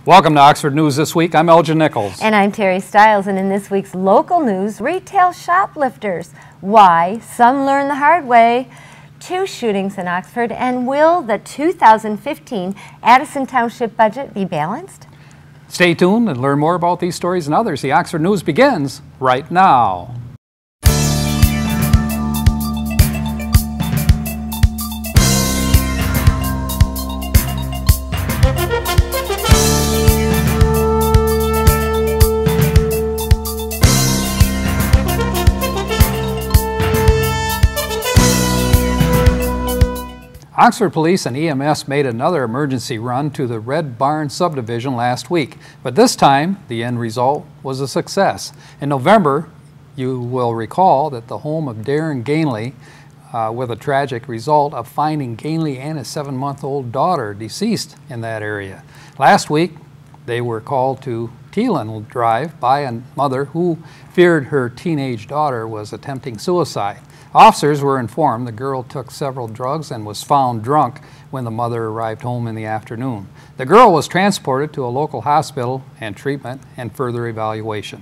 Welcome to Oxford News This Week. I'm Elgin Nichols. And I'm Terry Stiles, and in this week's local news, retail shoplifters. Why? Some learn the hard way. 2 shootings in Oxford, and will the 2015 Addison Township budget be balanced? Stay tuned and learn more about these stories and others. The Oxford News begins right now. Oxford Police and EMS made another emergency run to the Red Barn subdivision last week, but this time the end result was a success. In November, you will recall that the home of Darren Gainley, with a tragic result of finding Gainley and his 7-month-old daughter deceased in that area. Last week, they were called to Teelan Drive by a mother who feared her teenage daughter was attempting suicide. Officers were informed the girl took several drugs and was found drunk when the mother arrived home in the afternoon. The girl was transported to a local hospital and treatment and further evaluation.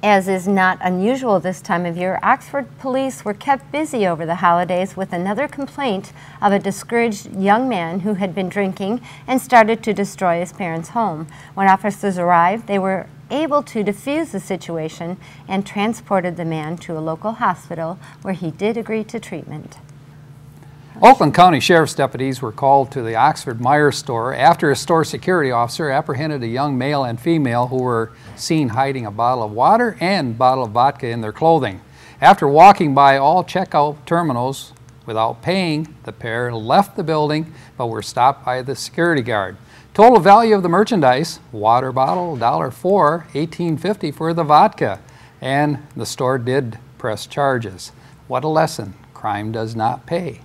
As is not unusual this time of year, Oxford police were kept busy over the holidays with another complaint of a discouraged young man who had been drinking and started to destroy his parents' home. When officers arrived, they were able to defuse the situation and transported the man to a local hospital where he did agree to treatment. Oakland County Sheriff's deputies were called to the Oxford Meijer store after a store security officer apprehended a young male and female who were seen hiding a bottle of water and bottle of vodka in their clothing. After walking by all checkout terminals without paying, the pair left the building but were stopped by the security guard. Total value of the merchandise: water bottle, $4, $18.50 for the vodka, and the store did press charges. What a lesson. Crime does not pay.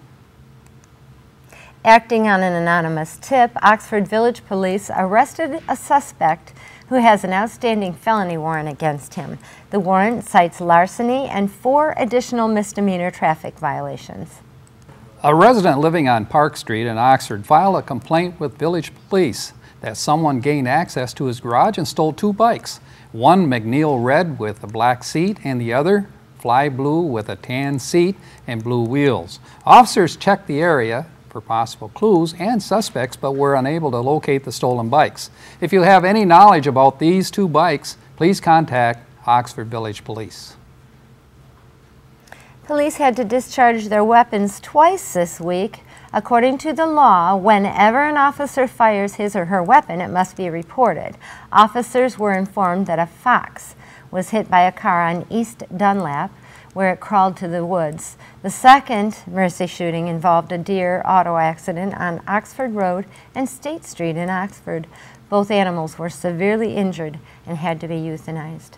Acting on an anonymous tip, Oxford Village Police arrested a suspect who has an outstanding felony warrant against him. The warrant cites larceny and 4 additional misdemeanor traffic violations. A resident living on Park Street in Oxford filed a complaint with Village Police that someone gained access to his garage and stole 2 bikes. One McNeil red with a black seat and the other Fly blue with a tan seat and blue wheels. Officers checked the area for possible clues and suspects but were unable to locate the stolen bikes. If you have any knowledge about these 2 bikes, please contact Oxford Village Police. Police had to discharge their weapons twice this week. According to the law, whenever an officer fires his or her weapon, it must be reported. Officers were informed that a fox was hit by a car on East Dunlap, where it crawled to the woods. The second Mercy shooting involved a deer auto accident on Oxford Road and State Street in Oxford. Both animals were severely injured and had to be euthanized.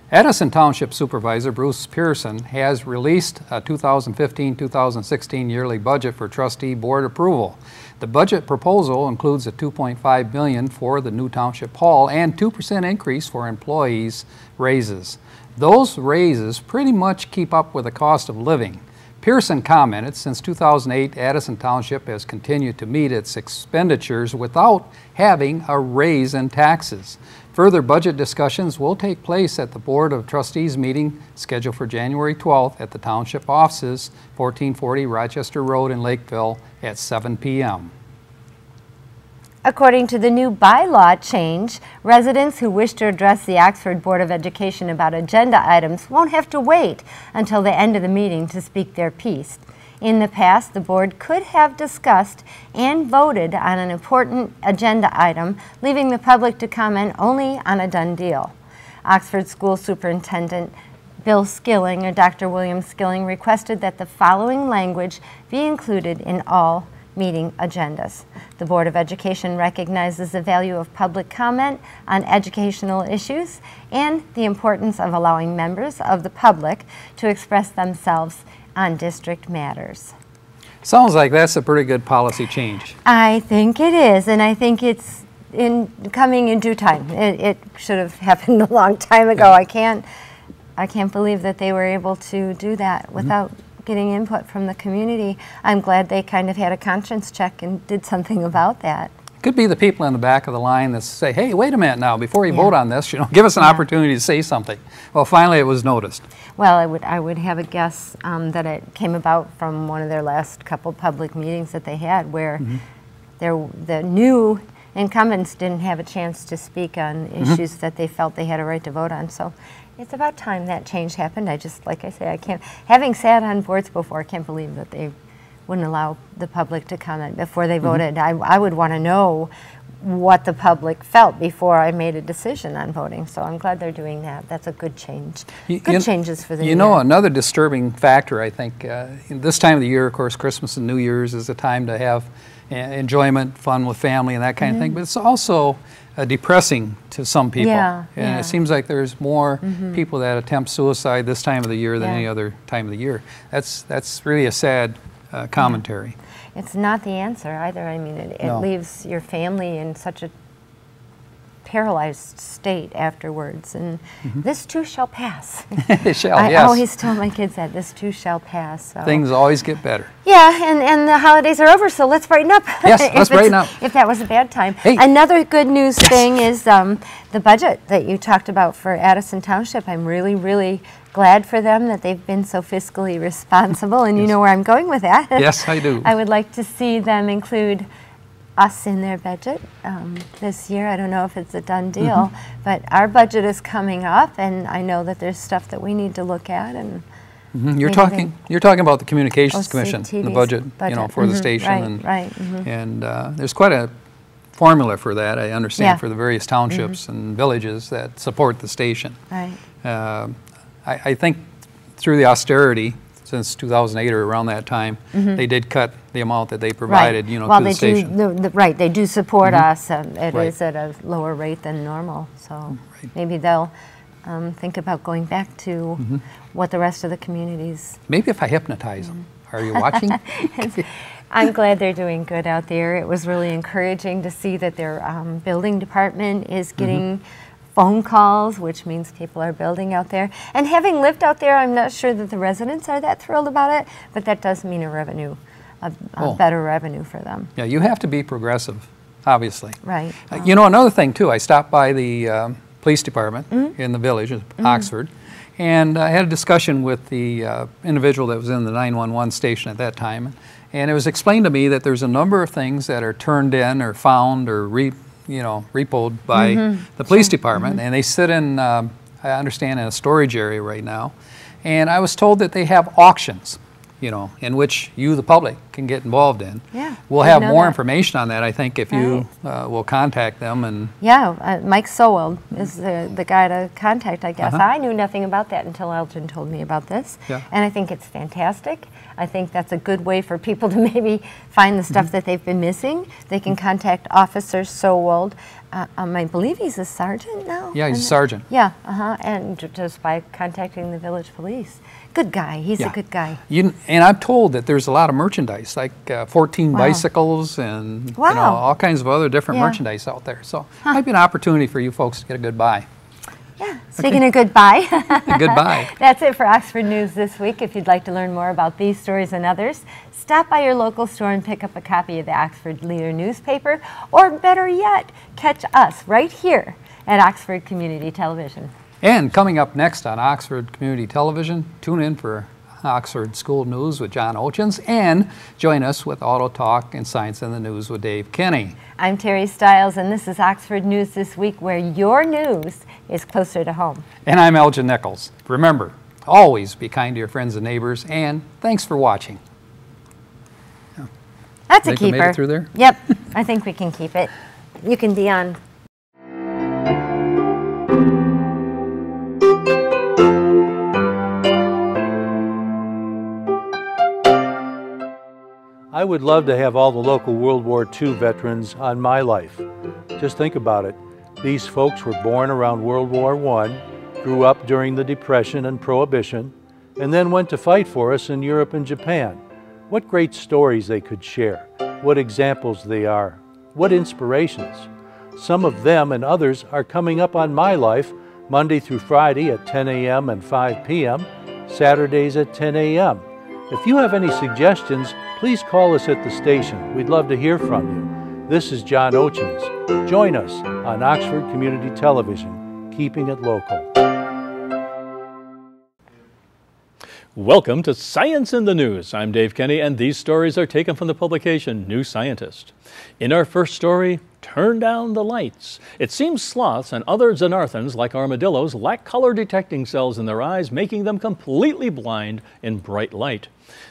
Addison Township Supervisor Bruce Pearson has released a 2015-2016 yearly budget for trustee board approval. The budget proposal includes a $2.5 million for the new township hall and 2% increase for employees' raises. Those raises pretty much keep up with the cost of living. Pearson commented, since 2008, Addison Township has continued to meet its expenditures without having a raise in taxes. Further budget discussions will take place at the Board of Trustees meeting scheduled for January 12th at the Township offices, 1440 Rochester Road in Lakeville at 7 p.m. According to the new bylaw change, residents who wish to address the Oxford Board of Education about agenda items won't have to wait until the end of the meeting to speak their piece. In the past, the board could have discussed and voted on an important agenda item, leaving the public to comment only on a done deal. Oxford School Superintendent Bill Skilling, or Dr. William Skilling, requested that the following language be included in all meeting agendas. The Board of Education recognizes the value of public comment on educational issues and the importance of allowing members of the public to express themselves on district matters. Sounds like that's a pretty good policy change. I think it is, and I think it's coming in due time. It should have happened a long time ago. I can't believe that they were able to do that without getting input from the community. I'm glad they kind of had a conscience check and did something about that. Could be the people in the back of the line that say, hey, wait a minute now, before you vote on this, give us an opportunity to say something. Well, finally it was noticed. Well, I would have a guess that it came about from one of their last couple public meetings that they had where the new incumbents didn't have a chance to speak on issues that they felt they had a right to vote on. So it's about time that change happened. I just, like I say, having sat on boards before, I can't believe that they wouldn't allow the public to comment before they voted. I would want to know what the public felt before I made a decision on voting. So I'm glad they're doing that. That's a good change. Good changes for the year. Another disturbing factor, I think, this time of the year, of course, Christmas and New Year's is a time to have enjoyment, fun with family and that kind of thing, but it's also depressing to some people. And it seems like there's more people that attempt suicide this time of the year than any other time of the year. That's really a sad commentary. It's not the answer either. I mean, it leaves your family in such a paralyzed state afterwards, and this too shall pass. It shall, I always tell my kids that this too shall pass. So. Things always get better. Yeah, and the holidays are over, so let's brighten up. Yes, let's brighten up. If that was a bad time. Hey. Another good news thing is the budget that you talked about for Addison Township. I'm really, really glad for them that they've been so fiscally responsible, and you know where I'm going with that. Yes, I do. I would like to see them include us in their budget this year. I don't know if it's a done deal, but our budget is coming up, and I know that there's stuff that we need to look at. And you're talking about the Communications Commission, the budget. For the station, and there's quite a formula for that. I understand for the various townships and villages that support the station. Right. I think through the austerity, since 2008 or around that time, they did cut the amount that they provided, to the station. They do support us. It is at a lower rate than normal, so maybe they'll think about going back to what the rest of the communities. Maybe if I hypnotize them. Are you watching? I'm glad they're doing good out there. It was really encouraging to see that their building department is getting phone calls, which means people are building out there. And having lived out there, I'm not sure that the residents are that thrilled about it, but that does mean a better revenue for them. Yeah, you have to be progressive, obviously. Right. Another thing too, I stopped by the police department in the village of Oxford, and I had a discussion with the individual that was in the 911 station at that time, and it was explained to me that there's a number of things that are turned in or found or repoed by the police department, and they sit in, I understand, in a storage area right now. And I was told that they have auctions, in which you, the public, can get involved in. Yeah, we'll have more information on that, I think, if you will contact them. And Mike Sowell is the guy to contact, I guess. I knew nothing about that until Elgin told me about this, and I think it's fantastic. I think that's a good way for people to maybe find the stuff that they've been missing. They can contact Officer Sowell. I believe he's a sergeant now? Yeah, he's a sergeant. Yeah, and just by contacting the village police. Good guy. He's a good guy. And I'm told that there's a lot of merchandise, like 14 bicycles and all kinds of other different merchandise out there. So it might be an opportunity for you folks to get a good buy. Yeah, speaking of goodbye. Goodbye. That's it for Oxford News this week. If you'd like to learn more about these stories and others, stop by your local store and pick up a copy of the Oxford Leader newspaper, or better yet, catch us right here at Oxford Community Television. And coming up next on Oxford Community Television, tune in for Oxford School News with John Ochins, and join us with Auto Talk and Science in the News with Dave Kenny. I'm Terry Stiles, and this is Oxford News This Week, where your news is closer to home. And I'm Elgin Nichols. Remember, always be kind to your friends and neighbors, and thanks for watching. That's a keeper. Made it through there? Yep, I think we can keep it. You can be on. I would love to have all the local World War II veterans on my life. Just think about it. These folks were born around World War I, grew up during the Depression and Prohibition, and then went to fight for us in Europe and Japan. What great stories they could share. What examples they are. What inspirations. Some of them and others are coming up on my life Monday through Friday at 10 a.m. and 5 p.m., Saturdays at 10 a.m. If you have any suggestions, please call us at the station. We'd love to hear from you. This is John Ochins. Join us on Oxford Community Television, keeping it local. Welcome to Science in the News. I'm Dave Kenny, and these stories are taken from the publication New Scientist. In our first story, turn down the lights. It seems sloths and other xenarthans, like armadillos, lack color detecting cells in their eyes, making them completely blind in bright light.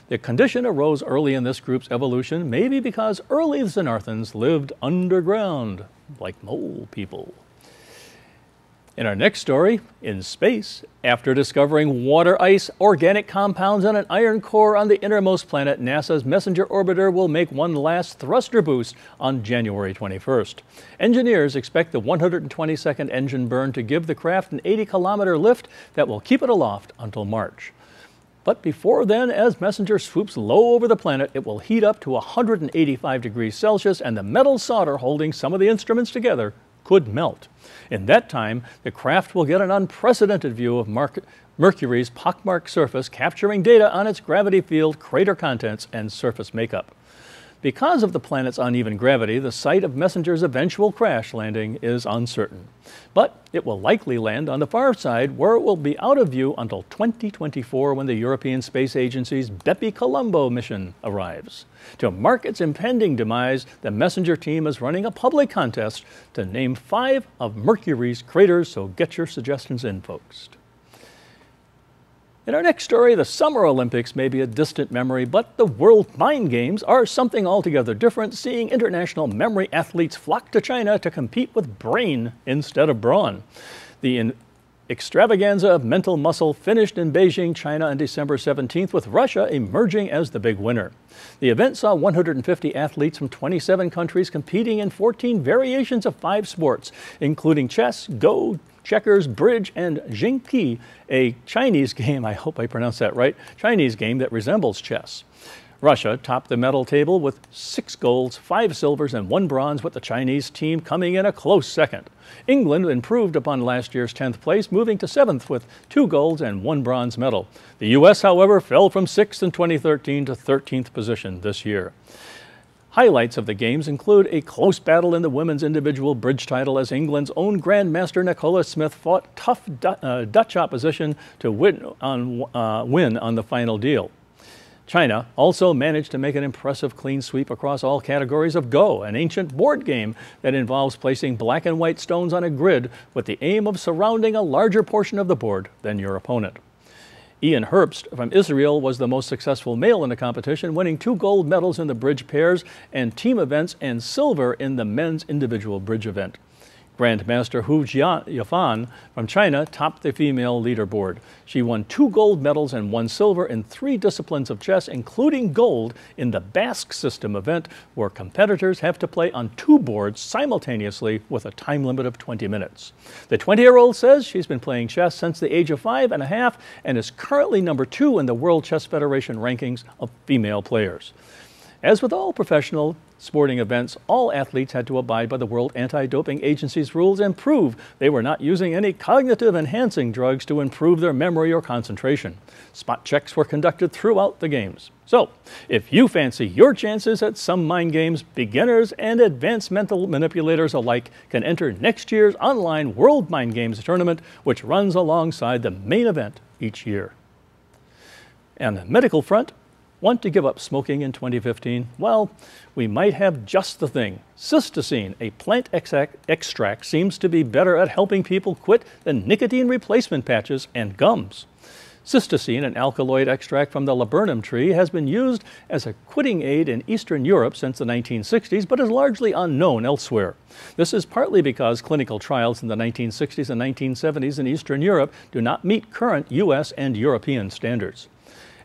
The condition arose early in this group's evolution, maybe because early xenarthans lived underground, like mole people. In our next story, in space, after discovering water ice, organic compounds, and an iron core on the innermost planet, NASA's Messenger orbiter will make one last thruster boost on January 21st. Engineers expect the 120-second engine burn to give the craft an 80-kilometer lift that will keep it aloft until March. But before then, as Messenger swoops low over the planet, it will heat up to 185 degrees Celsius, and the metal solder holding some of the instruments together could melt. In that time, the craft will get an unprecedented view of Mercury's pockmarked surface, capturing data on its gravity field, crater contents, and surface makeup. Because of the planet's uneven gravity, the site of Messenger's eventual crash landing is uncertain. But it will likely land on the far side, where it will be out of view until 2024, when the European Space Agency's Bepi-Colombo mission arrives. To mark its impending demise, the Messenger team is running a public contest to name 5 of Mercury's craters, so get your suggestions in, folks. In our next story, the Summer Olympics may be a distant memory, but the World Mind Games are something altogether different, seeing international memory athletes flock to China to compete with brain instead of brawn. The extravaganza of mental muscle finished in Beijing, China on December 17th, with Russia emerging as the big winner. The event saw 150 athletes from 27 countries competing in 14 variations of 5 sports, including chess, Go, checkers, bridge, and Jingqi, a Chinese game, I hope I pronounced that right, Chinese game that resembles chess. Russia topped the medal table with 6 golds, 5 silvers, and 1 bronze, with the Chinese team coming in a close second. England improved upon last year's 10th place, moving to 7th with 2 golds and 1 bronze medal. The U.S., however, fell from 6th in 2013 to 13th position this year. Highlights of the games include a close battle in the women's individual bridge title, as England's own Grandmaster Nicola Smith fought tough Dutch opposition to win on the final deal. China also managed to make an impressive clean sweep across all categories of Go, an ancient board game that involves placing black and white stones on a grid with the aim of surrounding a larger portion of the board than your opponent. Ian Herbst from Israel was the most successful male in the competition, winning 2 gold medals in the bridge pairs and team events and silver in the men's individual bridge event. Grandmaster Hu Yafan from China topped the female leaderboard. She won 2 gold medals and 1 silver in 3 disciplines of chess, including gold in the Basque system event, where competitors have to play on 2 boards simultaneously with a time limit of 20 minutes. The 20-year-old says she's been playing chess since the age of 5.5 and is currently number 2 in the World Chess Federation rankings of female players. As with all professional sporting events, all athletes had to abide by the World Anti-Doping Agency's rules and prove they were not using any cognitive-enhancing drugs to improve their memory or concentration. Spot checks were conducted throughout the games. So, if you fancy your chances at some mind games, beginners and advanced mental manipulators alike can enter next year's online World Mind Games tournament, which runs alongside the main event each year. On the medical front, want to give up smoking in 2015? Well, we might have just the thing. Cystine, a plant extract, seems to be better at helping people quit than nicotine replacement patches and gums. Cystine, an alkaloid extract from the laburnum tree, has been used as a quitting aid in Eastern Europe since the 1960s, but is largely unknown elsewhere. This is partly because clinical trials in the 1960s and 1970s in Eastern Europe do not meet current U.S. and European standards.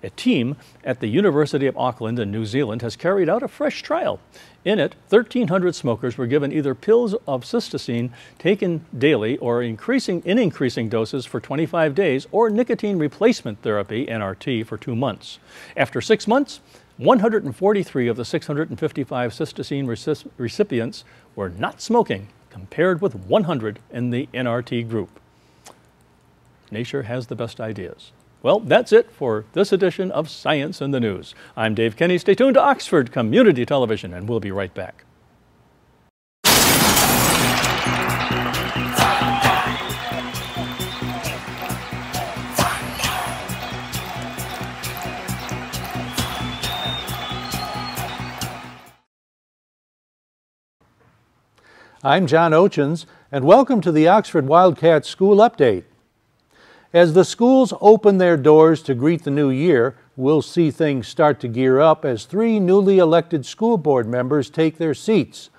A team at the University of Auckland in New Zealand has carried out a fresh trial. In it, 1,300 smokers were given either pills of cystine taken daily or in increasing doses for 25 days, or nicotine replacement therapy, NRT, for 2 months. After 6 months, 143 of the 655 cystine recipients were not smoking, compared with 100 in the NRT group. Nature has the best ideas. Well, that's it for this edition of Science in the News. I'm Dave Kenny. Stay tuned to Oxford Community Television, and we'll be right back. I'm John Ochins, and welcome to the Oxford Wildcats School Update. As the schools open their doors to greet the new year, we'll see things start to gear up as 3 newly elected school board members take their seats.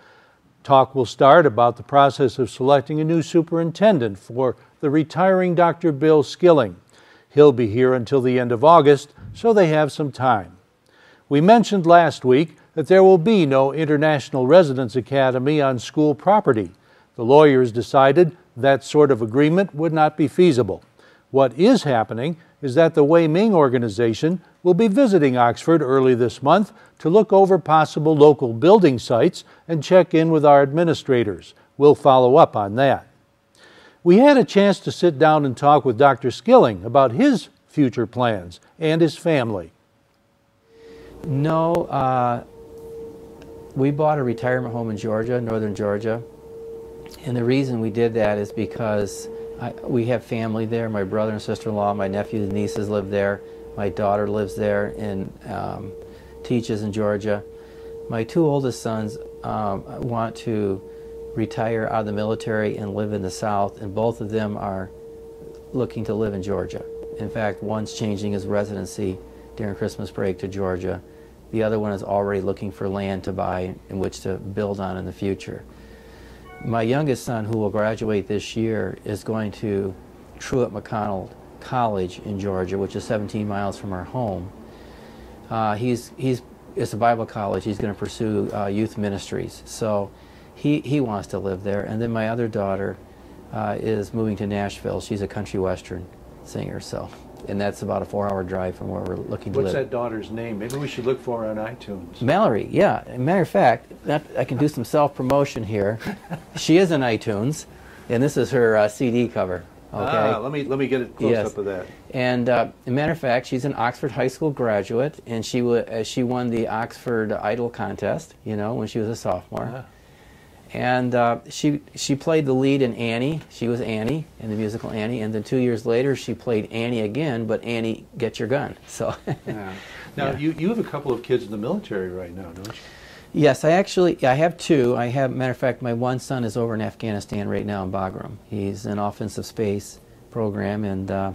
Talk will start about the process of selecting a new superintendent for the retiring Dr. Bill Skilling. He'll be here until the end of August, so they have some time. We mentioned last week that there will be no International Residence Academy on school property. The lawyers decided that sort of agreement would not be feasible. What is happening is that the Wei Ming organization will be visiting Oxford early this month to look over possible local building sites and check in with our administrators. We'll follow up on that. We had a chance to sit down and talk with Dr. Skilling about his future plans and his family. No, we bought a retirement home in Georgia, northern Georgia, and the reason we did that is because we have family there. My brother and sister-in-law, my nephews and nieces live there. My daughter lives there and teaches in Georgia. My 2 oldest sons want to retire out of the military and live in the South, and both of them are looking to live in Georgia. In fact, one's changing his residency during Christmas break to Georgia. The other one is already looking for land to buy in which to build on in the future. My youngest son, who will graduate this year, is going to Truett McConnell College in Georgia, which is 17 miles from our home. It's a Bible college. He's going to pursue youth ministries. So he wants to live there. And then my other daughter is moving to Nashville. She's a country western singer. And that's about a 4-hour drive from where we're looking to live. What's that daughter's name? Maybe we should look for her on iTunes. Mallory, yeah. Matter of fact, I can do some self-promotion here. She is on iTunes, and this is her CD cover. Okay. Let me get a close-up of that. And as a matter of fact, she's an Oxford High School graduate, and she won the Oxford Idol contest, when she was a sophomore. And she played the lead in Annie. She was Annie in the musical Annie, and then 2 years later she played Annie again, but Annie, Get Your Gun. So. Yeah. Now you have a couple of kids in the military right now, don't you? Yes, I have 2. Matter of fact, my one son is over in Afghanistan right now in Bagram. He's an offensive space program, and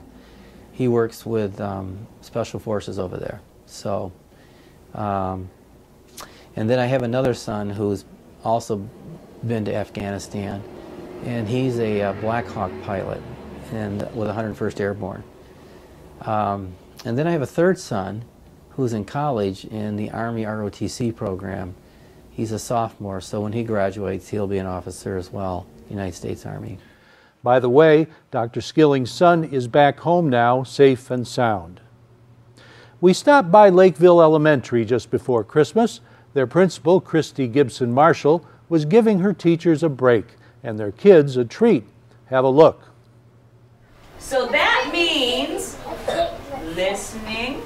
he works with special forces over there. So, and then I have another son who's also been to Afghanistan, and he's a Black Hawk pilot and with 101st Airborne. And then I have a third son who's in college in the Army ROTC program. He's a sophomore, so when he graduates, he'll be an officer as well, United States Army. By the way, Dr. Skilling's son is back home now, safe and sound. We stopped by Lakeville Elementary just before Christmas. Their principal, Christy Gibson Marshall, was giving her teachers a break and their kids a treat. Have a look. So that means listening.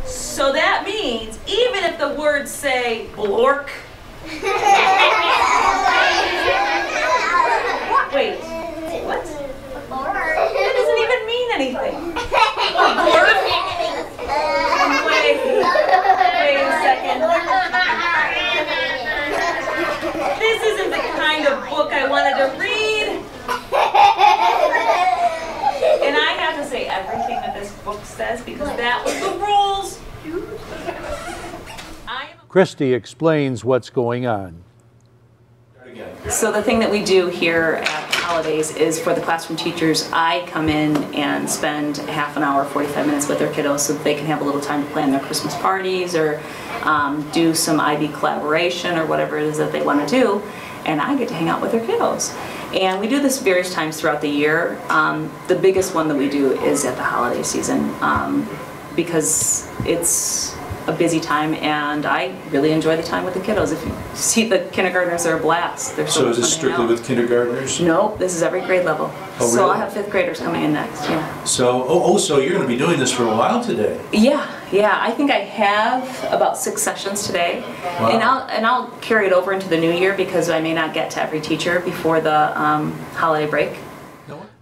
So that means even if the words say blork. Wait, what? That doesn't even mean anything. Blork? Wait a second. This isn't the kind of book I wanted to read. And I have to say everything that this book says because that was the rules. Christy explains what's going on. So the thing that we do here at Holidays is for the classroom teachers, I come in and spend half an hour, 45 minutes with their kiddos so that they can have a little time to plan their Christmas parties or do some IB collaboration or whatever it is that they want to do. And I get to hang out with their kiddos. And we do this various times throughout the year. The biggest one that we do is at the holiday season because it's a busy time, and I really enjoy the time with the kiddos. If you see the kindergartners, they're a blast. They're so is this strictly with kindergartners? No, this is every grade level. Oh, so really? I'll have 5th graders coming in next, yeah. So, so you're going to be doing this for a while today? Yeah, I think I have about 6 sessions today. Wow. And I'll carry it over into the new year because I may not get to every teacher before the holiday break.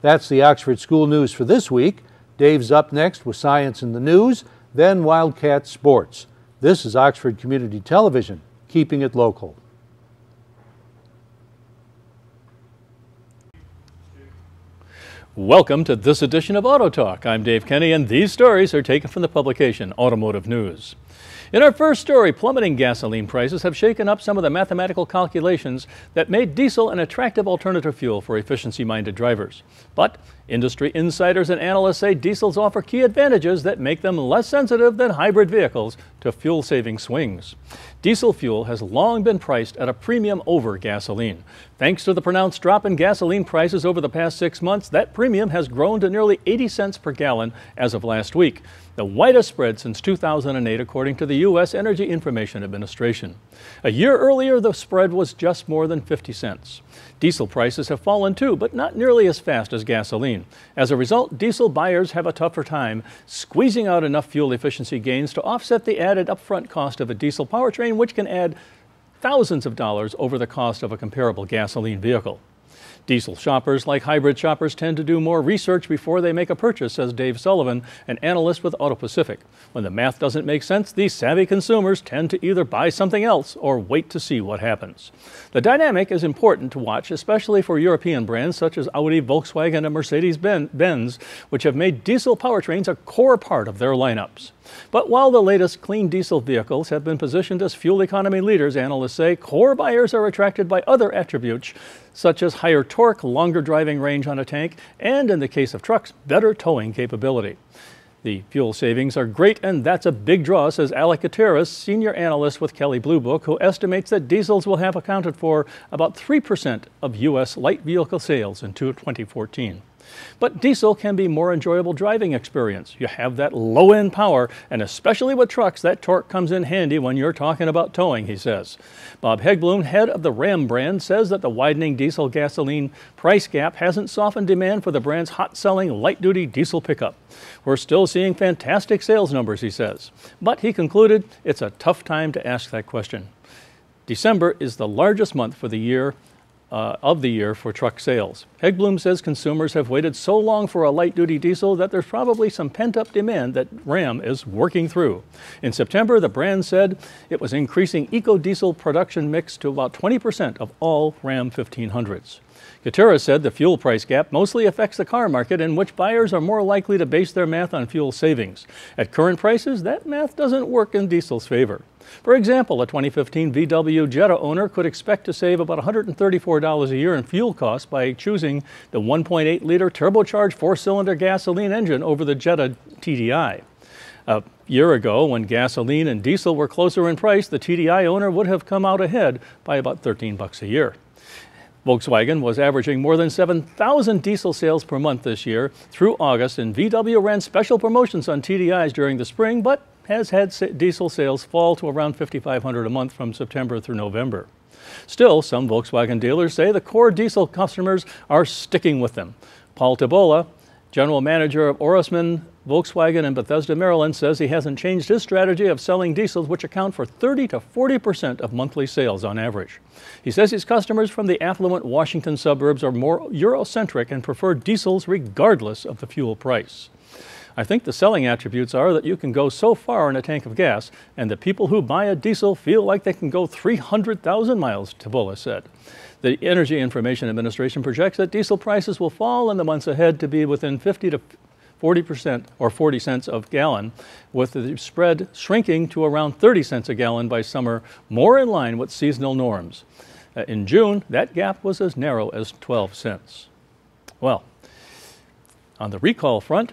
That's the Oxford School News for this week. Dave's up next with Science in the News, then Wildcat Sports. This is Oxford Community Television, keeping it local. Welcome to this edition of Auto Talk. I'm Dave Kenny, and these stories are taken from the publication Automotive News. In our first story, plummeting gasoline prices have shaken up some of the mathematical calculations that made diesel an attractive alternative fuel for efficiency-minded drivers. But industry insiders and analysts say diesels offer key advantages that make them less sensitive than hybrid vehicles to fuel-saving swings. Diesel fuel has long been priced at a premium over gasoline. Thanks to the pronounced drop in gasoline prices over the past 6 months, that premium has grown to nearly 80 cents per gallon as of last week, the widest spread since 2008, according to the U.S. Energy Information Administration. A year earlier, the spread was just more than 50 cents. Diesel prices have fallen too, but not nearly as fast as gasoline. As a result, diesel buyers have a tougher time squeezing out enough fuel efficiency gains to offset the added upfront cost of a diesel powertrain, which can add thousands of dollars over the cost of a comparable gasoline vehicle. Diesel shoppers, like hybrid shoppers, tend to do more research before they make a purchase, says Dave Sullivan, an analyst with Auto Pacific. When the math doesn't make sense, these savvy consumers tend to either buy something else or wait to see what happens. The dynamic is important to watch, especially for European brands such as Audi, Volkswagen, and Mercedes-Benz, which have made diesel powertrains a core part of their lineups. But while the latest clean diesel vehicles have been positioned as fuel economy leaders, analysts say core buyers are attracted by other attributes such as higher torque, longer driving range on a tank, and in the case of trucks, better towing capability. The fuel savings are great, and that's a big draw, says Alec Gutierrez, senior analyst with Kelley Blue Book, who estimates that diesels will have accounted for about 3% of U.S. light vehicle sales in 2014. But diesel can be more enjoyable driving experience. You have that low-end power, and especially with trucks, that torque comes in handy when you're talking about towing, he says. Bob Hegblum, head of the Ram brand, says that the widening diesel-gasoline price gap hasn't softened demand for the brand's hot-selling light-duty diesel pickup. We're still seeing fantastic sales numbers, he says. But he concluded it's a tough time to ask that question. December is the largest month for the year for truck sales. Hegblum says consumers have waited so long for a light-duty diesel that there's probably some pent-up demand that Ram is working through. In September, the brand said it was increasing eco-diesel production mix to about 20% of all Ram 1500s. Gutierrez said the fuel price gap mostly affects the car market, in which buyers are more likely to base their math on fuel savings. At current prices, that math doesn't work in diesel's favor. For example, a 2015 VW Jetta owner could expect to save about $134 a year in fuel costs by choosing the 1.8-liter turbocharged four-cylinder gasoline engine over the Jetta TDI. A year ago, when gasoline and diesel were closer in price, the TDI owner would have come out ahead by about $13 a year. Volkswagen was averaging more than 7,000 diesel sales per month this year through August, and VW ran special promotions on TDIs during the spring, but has had diesel sales fall to around 5,500 a month from September through November. Still, some Volkswagen dealers say the core diesel customers are sticking with them. Paul Tabola, general manager of Orosman Volkswagen in Bethesda, Maryland, says he hasn't changed his strategy of selling diesels, which account for 30 to 40% of monthly sales on average. He says his customers from the affluent Washington suburbs are more Eurocentric and prefer diesels regardless of the fuel price. I think the selling attributes are that you can go so far in a tank of gas, and the people who buy a diesel feel like they can go 300,000 miles, Tabola said. The Energy Information Administration projects that diesel prices will fall in the months ahead to be within 50 to 40% or 40 cents a gallon, with the spread shrinking to around 30 cents a gallon by summer, more in line with seasonal norms. In June, that gap was as narrow as 12 cents. Well, on the recall front,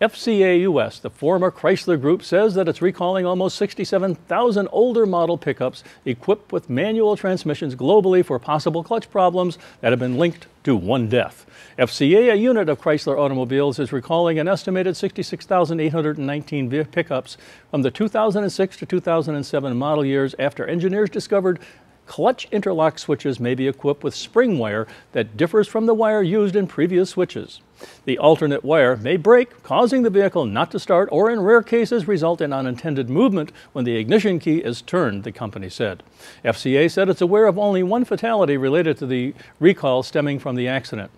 FCA US, the former Chrysler Group, says that it's recalling almost 67,000 older model pickups equipped with manual transmissions globally for possible clutch problems that have been linked to one death. FCA, a unit of Chrysler Automobiles, is recalling an estimated 66,819 pickups from the 2006 to 2007 model years after engineers discovered clutch interlock switches may be equipped with spring wire that differs from the wire used in previous switches. The alternate wire may break, causing the vehicle not to start, or in rare cases result in unintended movement when the ignition key is turned, the company said. FCA said it's aware of only one fatality related to the recall stemming from the accident.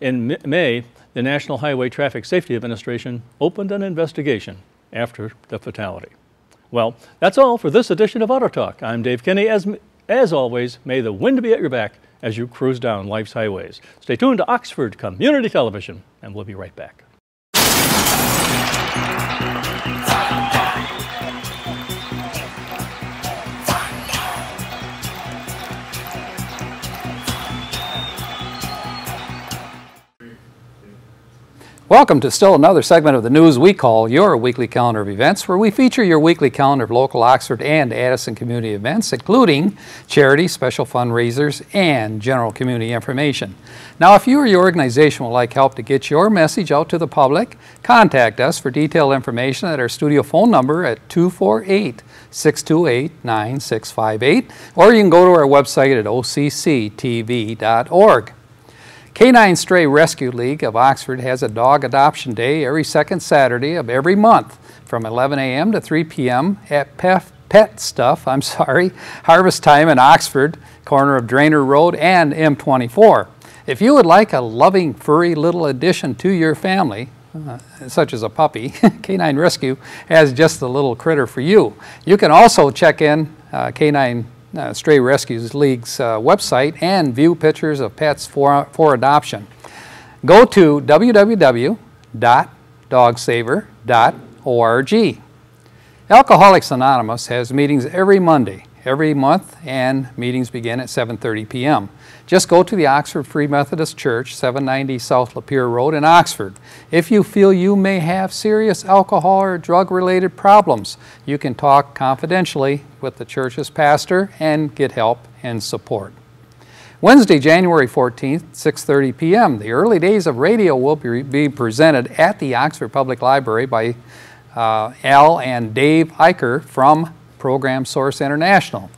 In May, the National Highway Traffic Safety Administration opened an investigation after the fatality. Well, that's all for this edition of Auto Talk. I'm Dave Kenny. As always, may the wind be at your back as you cruise down life's highways. Stay tuned to Oxford Community Television, and we'll be right back. Welcome to still another segment of the news we call your weekly calendar of events, where we feature your weekly calendar of local Oxford and Addison community events, including charity, special fundraisers, and general community information. Now, if you or your organization would like help to get your message out to the public, contact us for detailed information at our studio phone number at 248-628-9658, or you can go to our website at occtv.org. Canine Stray Rescue League of Oxford has a dog adoption day every second Saturday of every month from 11 a.m. to 3 p.m. at Pet Stuff, Harvest Time in Oxford, corner of Drainer Road and M24. If you would like a loving, furry little addition to your family, such as a puppy, Canine Rescue has just the little critter for you. You can also check in Canine Stray Rescues League's website and view pictures of pets for adoption. Go to www.dogsaver.org. Alcoholics Anonymous has meetings every Monday, every month, and meetings begin at 7:30 p.m. Just go to the Oxford Free Methodist Church, 790 South Lapeer Road in Oxford. If you feel you may have serious alcohol or drug-related problems, you can talk confidentially with the church's pastor and get help and support. Wednesday, January 14th, 6:30 p.m. The early days of radio will be presented at the Oxford Public Library by Al and Dave Eicher from Program Source International.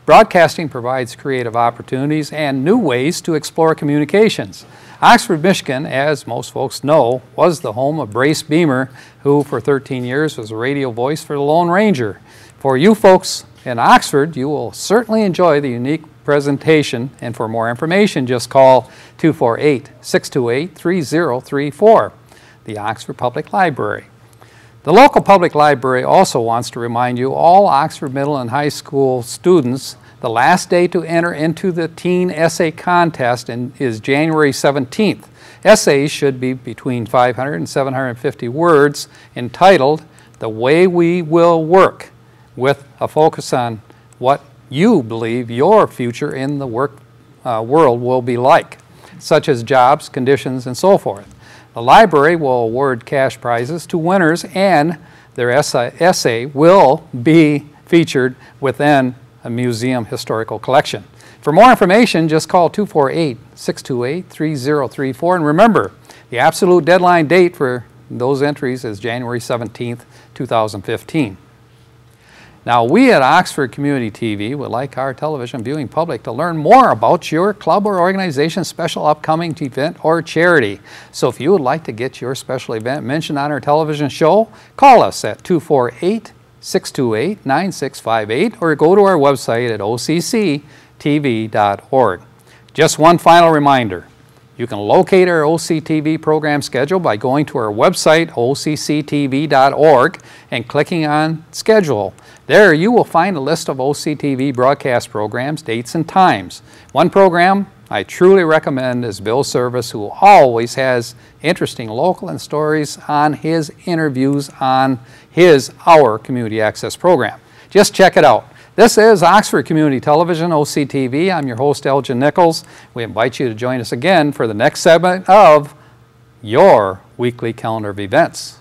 Broadcasting provides creative opportunities and new ways to explore communications. Oxford, Michigan, as most folks know, was the home of Brace Beamer, who for 13 years was a radio voice for the Lone Ranger. For you folks in Oxford, you will certainly enjoy the unique presentation, and for more information, just call 248-628-3034, the Oxford Public Library. The local public library also wants to remind you, all Oxford Middle and High School students, the last day to enter into the teen essay contest is January 17th. Essays should be between 500 and 750 words, entitled "The Way We Will Work," with a focus on what you believe your future in the work world will be like, such as jobs, conditions, and so forth. The library will award cash prizes to winners, and their essay will be featured within a museum historical collection. For more information, just call 248-628-3034. And remember, the absolute deadline date for those entries is January 17th, 2015. Now, we at Oxford Community TV would like our television viewing public to learn more about your club or organization's special upcoming event or charity. So if you would like to get your special event mentioned on our television show, call us at 248-628-9658 or go to our website at occtv.org. Just one final reminder. You can locate our OCTV program schedule by going to our website, occtv.org, and clicking on Schedule. There you will find a list of OCTV broadcast programs, dates, and times. One program I truly recommend is Bill Service, who always has interesting local and stories on his interviews on Our Community Access program. Just check it out. This is Oxford Community Television, OCTV. I'm your host, Elgin Nichols. We invite you to join us again for the next segment of your weekly calendar of events.